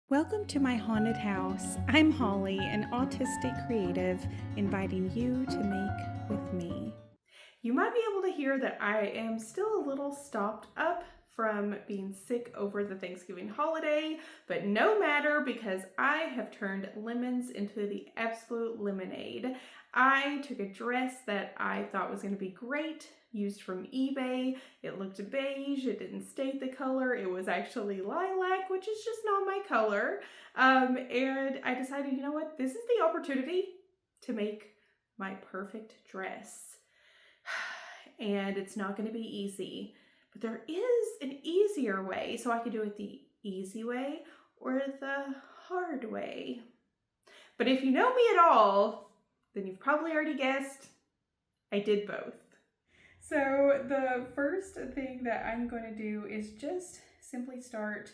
Welcome to my haunted house. I'm Holly, an autistic creative, inviting you to make with me. You might be able to hear that I am still a little stopped up from being sick over the Thanksgiving holiday, but no matter because I have turned lemons into the absolute lemonade. I took a dress that I thought was going to be great, used from eBay. It looked beige, it didn't state the color, it was actually lilac, which is just not my color. And I decided, you know what, this is the opportunity to make my perfect dress. And it's not going to be easy, but there is an easier way. So I could do it the easy way or the hard way. But if you know me at all, then you've probably already guessed I did both. So the first thing that I'm going to do is just simply start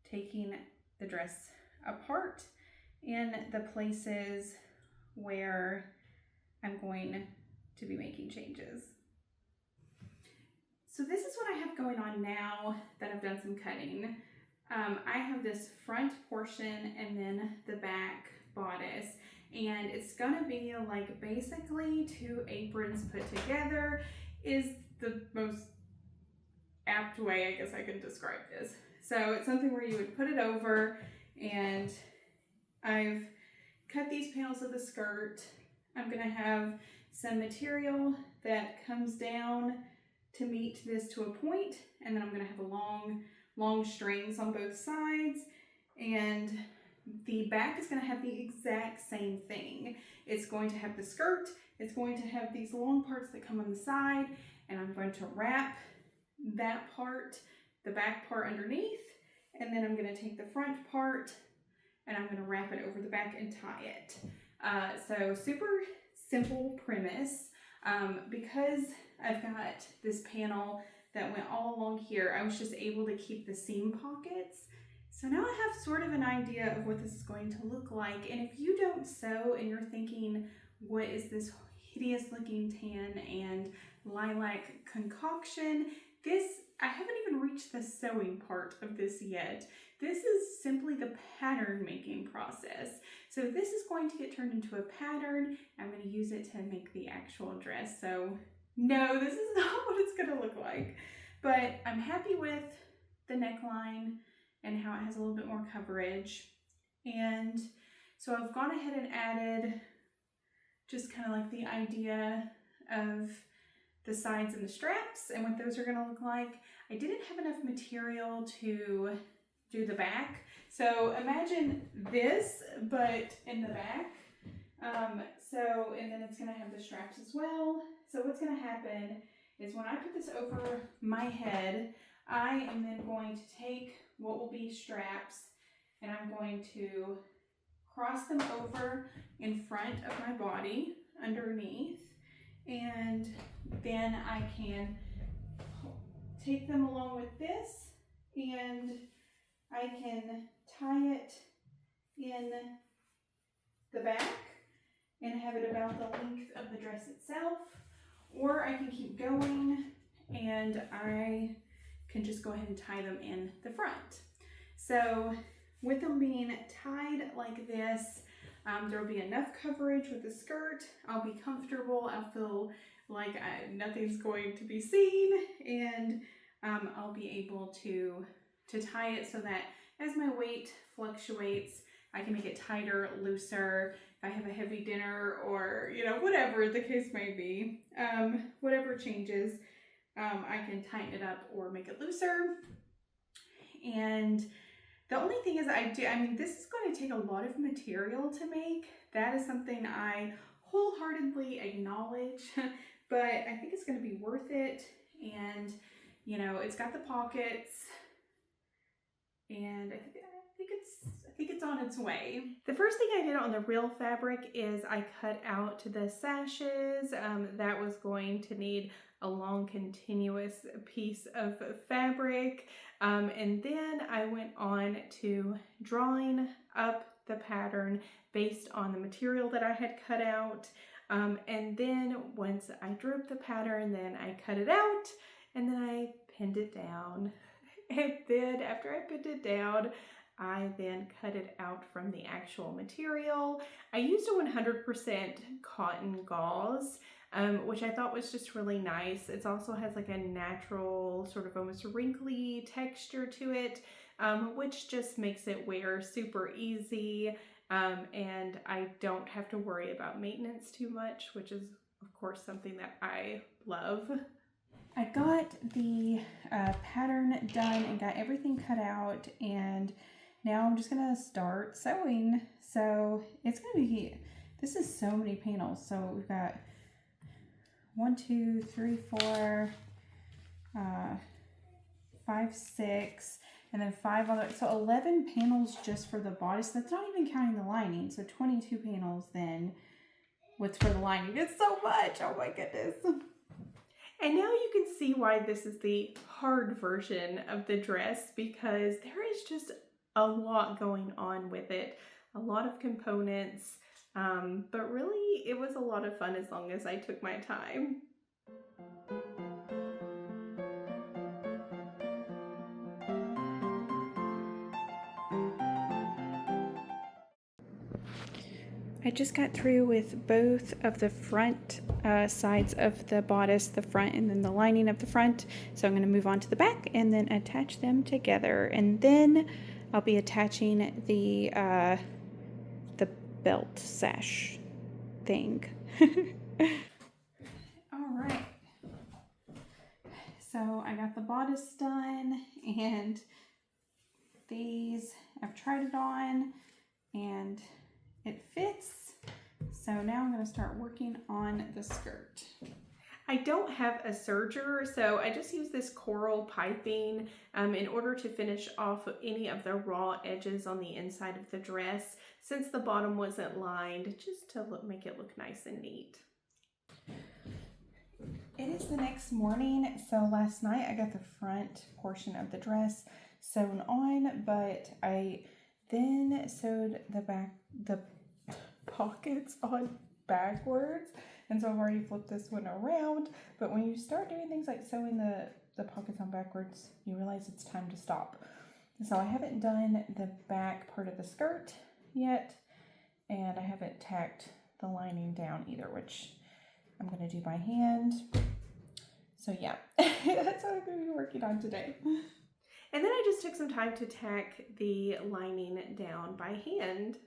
taking the dress apart in the places where I'm going to be making changes. So this is what I have going on now that I've done some cutting. I have this front portion and then the back bodice, and it's gonna be like basically two aprons put together is the most apt way I guess I can describe this. So it's something where you would put it over, and I've cut these panels of the skirt. I'm gonna have some material that comes down to meet this to a point, and then I'm going to have a long strings on both sides, and the back is going to have the exact same thing. It's going to have the skirt, it's going to have these long parts that come on the side, and I'm going to wrap that part, the back part underneath, and then I'm going to take the front part and I'm going to wrap it over the back and tie it. So super simple premise. Because I've got this panel that went all along here, I was just able to keep the seam pockets. So now I have sort of an idea of what this is going to look like. And if you don't sew and you're thinking, what is this hideous looking tan and lilac concoction? I haven't even reached the sewing part of this yet. This is simply the pattern making process. So this is going to get turned into a pattern. I'm going to use it to make the actual dress. So no, this is not what it's going to look like. But I'm happy with the neckline and how it has a little bit more coverage. And so I've gone ahead and added just kind of like the idea of the sides and the straps and what those are going to look like. I didn't have enough material to do the back. So imagine this, but in the back. And then it's going to have the straps as well. So what's going to happen is when I put this over my head, I am then going to take what will be straps and I'm going to cross them over in front of my body underneath, and then I can take them along with this and I can tie it in the back and have it about the length of the dress itself, or I can keep going and I can just go ahead and tie them in the front. So with them being tied like this, there will be enough coverage with the skirt. I'll be comfortable. I'll feel like nothing's going to be seen, and I'll be able to tie it so that as my weight fluctuates, I can make it tighter, looser. If I have a heavy dinner or, whatever the case may be, whatever changes, I can tighten it up or make it looser. And the only thing is this is going to take a lot of material to make. That is something I wholeheartedly acknowledge, but I think it's going to be worth it. And, it's got the pockets, and I think it's on its way. The first thing I did on the real fabric is I cut out the sashes. That was going to need a long continuous piece of fabric. And then I went on to drawing up the pattern based on the material that I had cut out. And then once I drew up the pattern, then I cut it out and then I pinned it down. And then after I pinned it down, I then cut it out from the actual material. I used a 100% cotton gauze, which I thought was just really nice. It also has like a natural sort of almost wrinkly texture to it, which just makes it wear super easy. And I don't have to worry about maintenance too much, which is of course something that I love. I got the pattern done and got everything cut out, and now I'm just gonna start sewing. So it's gonna be, this is so many panels. So we've got 1, 2, 3, 4, 5, 6, and then 5 other, so 11 panels just for the bodice. That's not even counting the lining. So 22 panels then with for the lining. It's so much, oh my goodness. And now you can see why this is the hard version of the dress, because there is just a lot going on with it, a lot of components, but really it was a lot of fun as long as I took my time. I just got through with both of the front sides of the bodice, the front and then the lining of the front. So I'm going to move on to the back and then attach them together. And then I'll be attaching the belt sash thing. All right. So I got the bodice done, and these, I've tried it on and it fits. So now I'm going to start working on the skirt. I don't have a serger, so I just use this coral piping in order to finish off any of the raw edges on the inside of the dress, since the bottom wasn't lined, just to make it look nice and neat. It is the next morning, so last night I got the front portion of the dress sewn on, but I then sewed the pockets on backwards, and so I've already flipped this one around. But when you start doing things like sewing the pockets on backwards, you realize it's time to stop. So I haven't done the back part of the skirt yet, and I haven't tacked the lining down either, which I'm going to do by hand. So yeah, that's what I'm going to be working on today. And then I just took some time to tack the lining down by hand.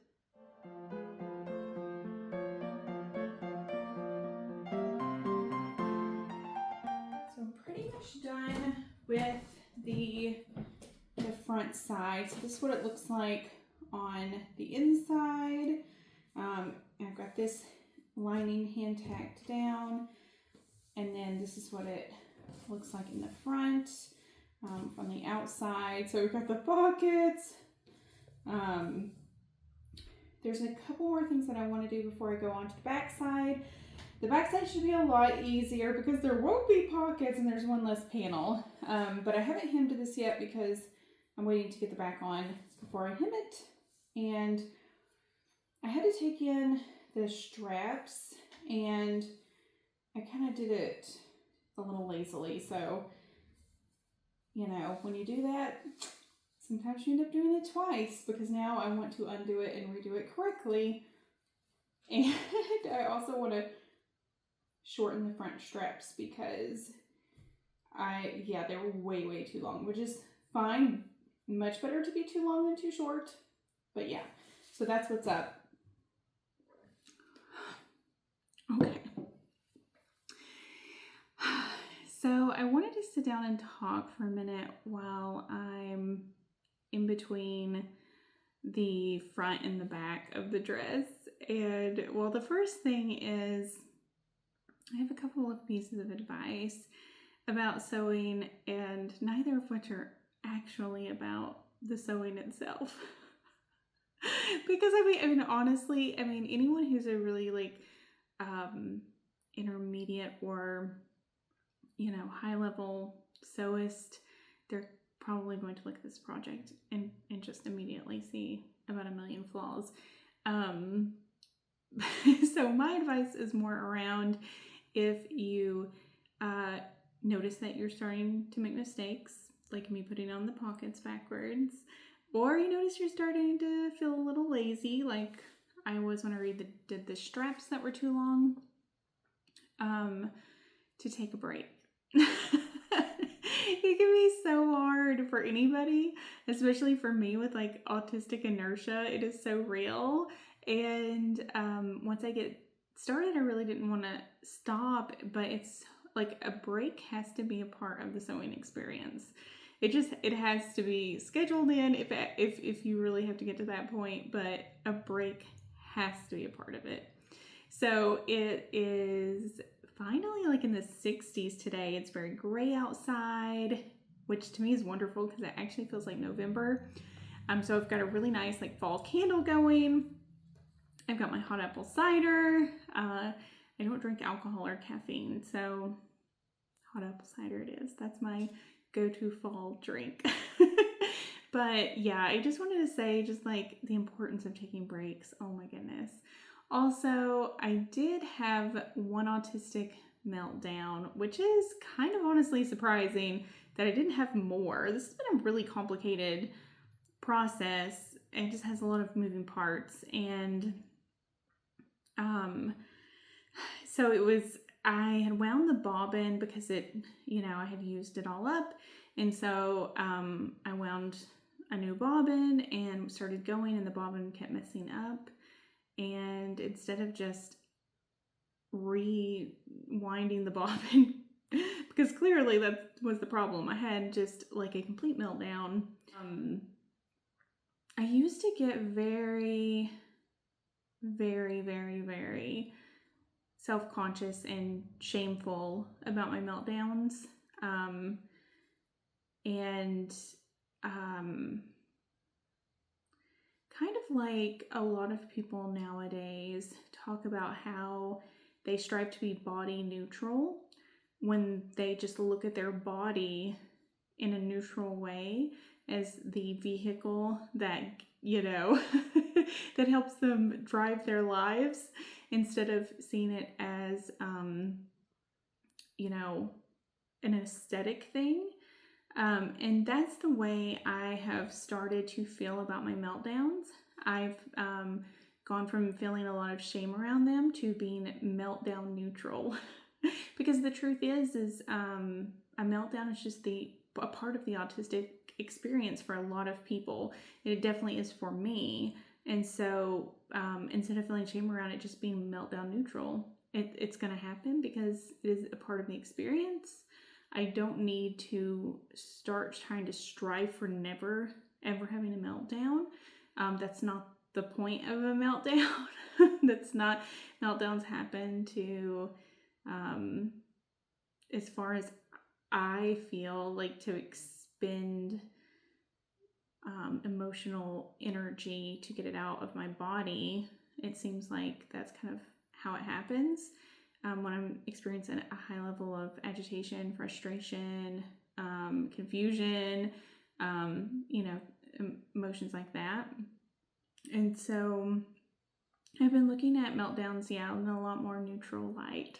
So I'm pretty much done with the front side. So this is what it looks like on the inside. I've got this lining hand tacked down, and then this is what it looks like in the front from the outside. So we've got the pockets. There's a couple more things that I want to do before I go on to the back side. The back side should be a lot easier because there won't be pockets and there's one less panel. But I haven't hemmed this yet because I'm waiting to get the back on before I hem it. And I had to take in the straps, and I kind of did it a little lazily. So, you know, when you do that, sometimes you end up doing it twice, because now I want to undo it and redo it correctly. And I also want to shorten the front straps because they were way too long, which is fine. Much better to be too long than too short. But yeah, so that's what's up. Okay. So I wanted to sit down and talk for a minute while I'm in between the front and the back of the dress. And well, the first thing is I have a couple of pieces of advice about sewing, and neither of which are actually about the sewing itself. Because I mean, honestly, anyone who's a really intermediate or, high level sewist, they're probably going to look at this project and just immediately see about a million flaws. So my advice is more around if you notice that you're starting to make mistakes, like me putting on the pockets backwards, or you notice you're starting to feel a little lazy, like I was when I did the straps that were too long, to take a break. It can be so hard for anybody, especially for me with like autistic inertia. It is so real. And once I get started, I really didn't want to stop, but it's like a break has to be a part of the sewing experience. It has to be scheduled in if you really have to get to that point, but a break has to be a part of it. So it is finally like in the 60s today. It's very gray outside, which to me is wonderful because it actually feels like November. So I've got a really nice like fall candle going. I've got my hot apple cider. I don't drink alcohol or caffeine, so hot apple cider it is. That's my go-to fall drink. But yeah, I just wanted to say just like the importance of taking breaks. Oh my goodness. Also, I did have one autistic meltdown, which is kind of honestly surprising that I didn't have more. This has been a really complicated process. It just has a lot of moving parts. And so it was, I had wound the bobbin because it, I had used it all up. And so I wound a new bobbin and started going, and the bobbin kept messing up. And instead of just rewinding the bobbin, because clearly that was the problem, I had just like a complete meltdown. I used to get very, very, very, very self-conscious and shameful about my meltdowns. Kind of like a lot of people nowadays talk about how they strive to be body neutral when they just look at their body in a neutral way as the vehicle that, that helps them drive their lives, instead of seeing it as, an aesthetic thing. And that's the way I have started to feel about my meltdowns. I've gone from feeling a lot of shame around them to being meltdown neutral. Because the truth is a meltdown is just a part of the autistic experience for a lot of people. It definitely is for me. And so instead of feeling shame around it, just being meltdown neutral, it's going to happen because it is a part of the experience. I don't need to start trying to strive for never, ever having a meltdown. That's not the point of a meltdown. Meltdowns happen to, as far as I feel, like to expend emotional energy to get it out of my body. It seems like that's kind of how it happens. When I'm experiencing a high level of agitation, frustration, confusion, emotions like that. And so I've been looking at meltdowns, in a lot more neutral light.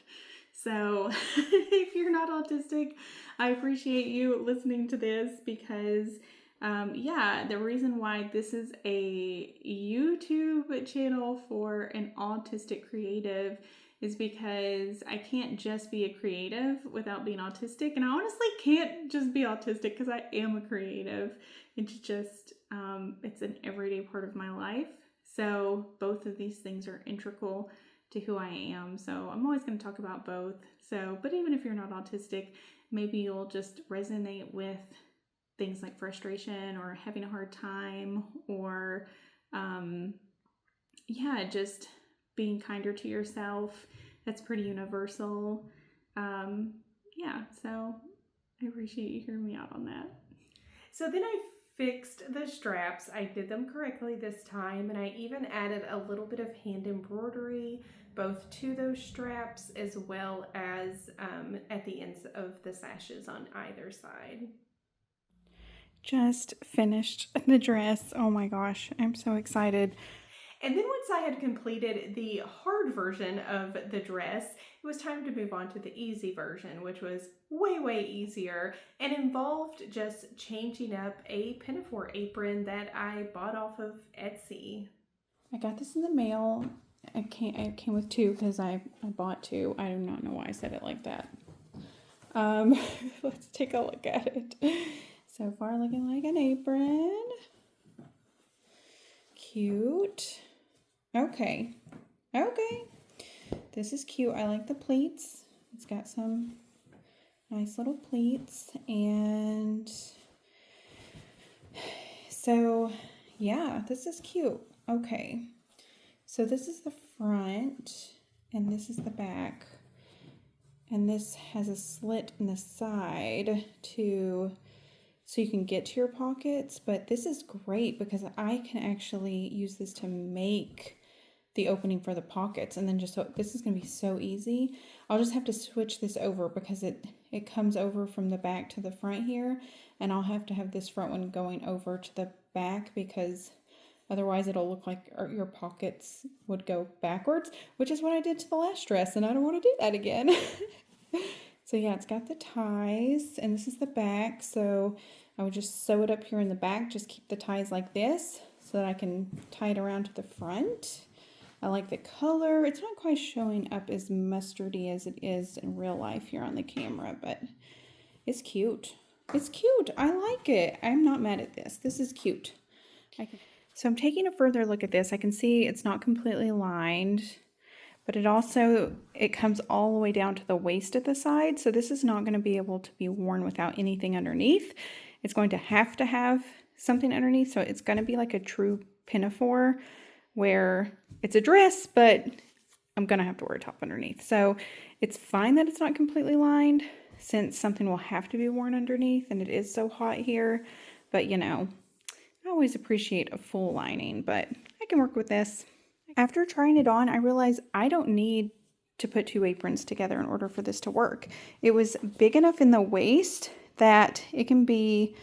So if you're not autistic, I appreciate you listening to this because, the reason why this is a YouTube channel for an autistic creative is because I can't just be a creative without being autistic. And I honestly can't just be autistic because I am a creative. It's just, it's an everyday part of my life. So both of these things are integral to who I am. So I'm always going to talk about both. So, but even if you're not autistic, maybe you'll just resonate with things like frustration or having a hard time or, just being kinder to yourself. That's pretty universal. So I appreciate you hearing me out on that. So then I fixed the straps. I did them correctly this time, and I even added a little bit of hand embroidery both to those straps as well as at the ends of the sashes on either side. Just finished the dress. Oh my gosh, I'm so excited. And then once I had completed the hard version of the dress, it was time to move on to the easy version, which was way, way easier and involved just changing up a pinafore apron that I bought off of Etsy. I got this in the mail. I came with two because I bought two. I do not know why I said it like that. Let's take a look at it. So far looking like an apron. Cute. Okay. This is cute. I like the pleats. It's got some nice little pleats. And so, yeah, this is cute. Okay. So this is the front and this is the back. And this has a slit in the side so you can get to your pockets, but this is great because I can actually use this to make the opening for the pockets, and then this is going to be so easy. I'll just have to switch this over because it comes over from the back to the front here, and I'll have to have this front one going over to the back because otherwise it'll look like your pockets would go backwards, which is what I did to the last dress, and I don't want to do that again. So yeah, it's got the ties, and this is the back, so I would just sew it up here in the back, just keep the ties like this so that I can tie it around to the front. I like the color. It's not quite showing up as mustardy as it is in real life here on the camera, but it's cute. It's cute. I like it. I'm not mad at this. This is cute. So I'm taking a further look at this. I can see it's not completely lined, but it comes all the way down to the waist at the side. So this is not going to be able to be worn without anything underneath. It's going to have something underneath. So it's going to be like a true pinafore where it's a dress, but I'm going to have to wear a top underneath. So it's fine that it's not completely lined since something will have to be worn underneath and it is so hot here. But you know, I always appreciate a full lining, but I can work with this. After trying it on, I realized I don't need to put two aprons together in order for this to work. It was big enough in the waist that it can be,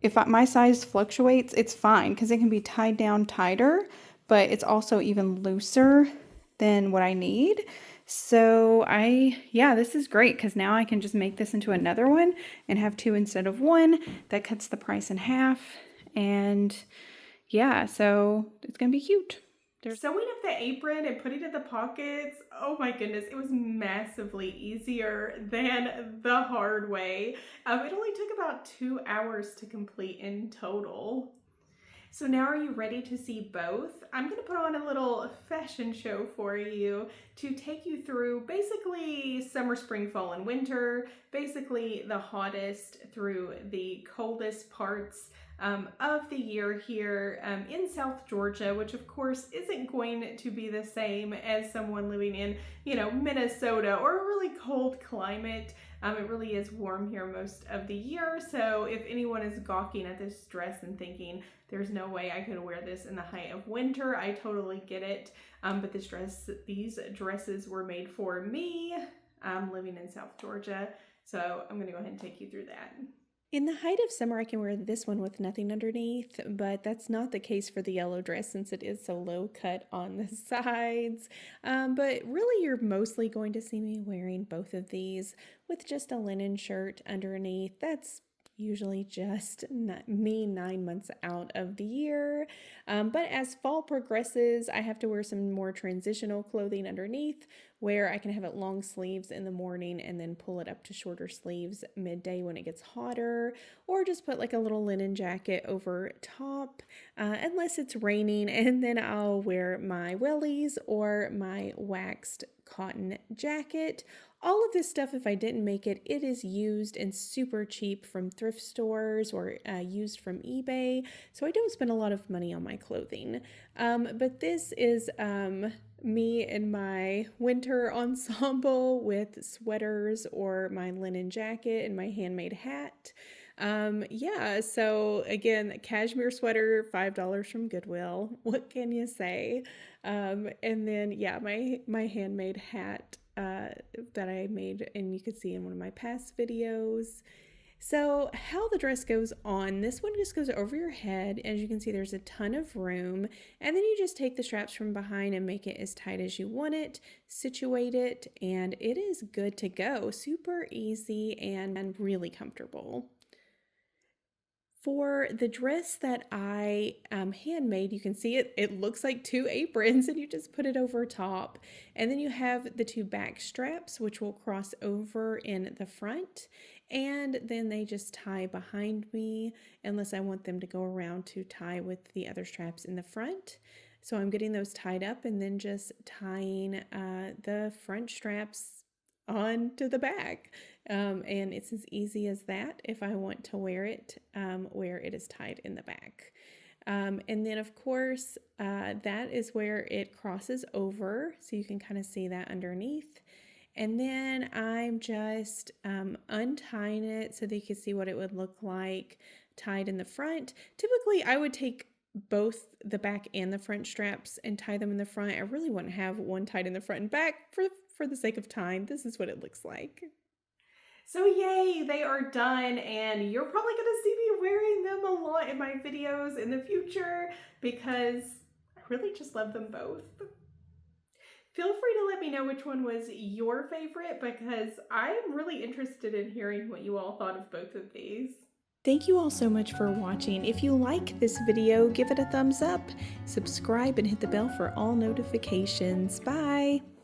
if my size fluctuates, it's fine because it can be tied down tighter, but it's also even looser than what I need. So this is great because now I can just make this into another one and have two instead of one. That cuts the price in half. And yeah, so it's going to be cute. Sewing up the apron and putting it in the pockets, oh my goodness, it was massively easier than the hard way. It only took about 2 hours to complete in total. So now are you ready to see both? I'm going to put on a little fashion show for you to take you through basically summer, spring, fall, and winter, basically the hottest through the coldest parts of the year here in South Georgia, which of course isn't going to be the same as someone living in, Minnesota or a really cold climate. It really is warm here most of the year. So if anyone is gawking at this dress and thinking, there's no way I could wear this in the height of winter, I totally get it. But these dresses were made for me living in South Georgia. So I'm going to go ahead and take you through that. In the height of summer, I can wear this one with nothing underneath, but that's not the case for the yellow dress since it is so low cut on the sides. But really, you're mostly going to see me wearing both of these with just a linen shirt underneath. That's usually just me 9 months out of the year. But as fall progresses, I have to wear some more transitional clothing underneath where I can have it long sleeves in the morning and then pull it up to shorter sleeves midday when it gets hotter, or just put like a little linen jacket over top unless it's raining, and then I'll wear my wellies or my waxed cotton jacket. All of this stuff, if I didn't make it, it is used and super cheap from thrift stores or used from eBay. So I don't spend a lot of money on my clothing. But this is me in my winter ensemble with sweaters or my linen jacket and my handmade hat. So again, cashmere sweater, $5 from Goodwill. What can you say? And then, my handmade hat that I made, and you could see in one of my past videos. So how the dress goes on, this one just goes over your head. As you can see, there's a ton of room, and then you just take the straps from behind and make it as tight as you want it, situate it, and it is good to go. Super easy and really comfortable. For the dress that I handmade, you can see it looks like two aprons, and you just put it over top. And then you have the two back straps, which will cross over in the front. And then they just tie behind me, unless I want them to go around to tie with the other straps in the front. So I'm getting those tied up and then just tying the front straps onto the back. And it's as easy as that if I want to wear it where it is tied in the back. And then of course, that is where it crosses over, so you can kind of see that underneath. And then I'm just untying it so that you can see what it would look like tied in the front. Typically, I would take both the back and the front straps and tie them in the front. I really wouldn't have one tied in the front and back for the sake of time. This is what it looks like. So yay, they are done, and you're probably going to see me wearing them a lot in my videos in the future because I really just love them both. Feel free to let me know which one was your favorite because I'm really interested in hearing what you all thought of both of these. Thank you all so much for watching. If you like this video, give it a thumbs up, subscribe, and hit the bell for all notifications. Bye!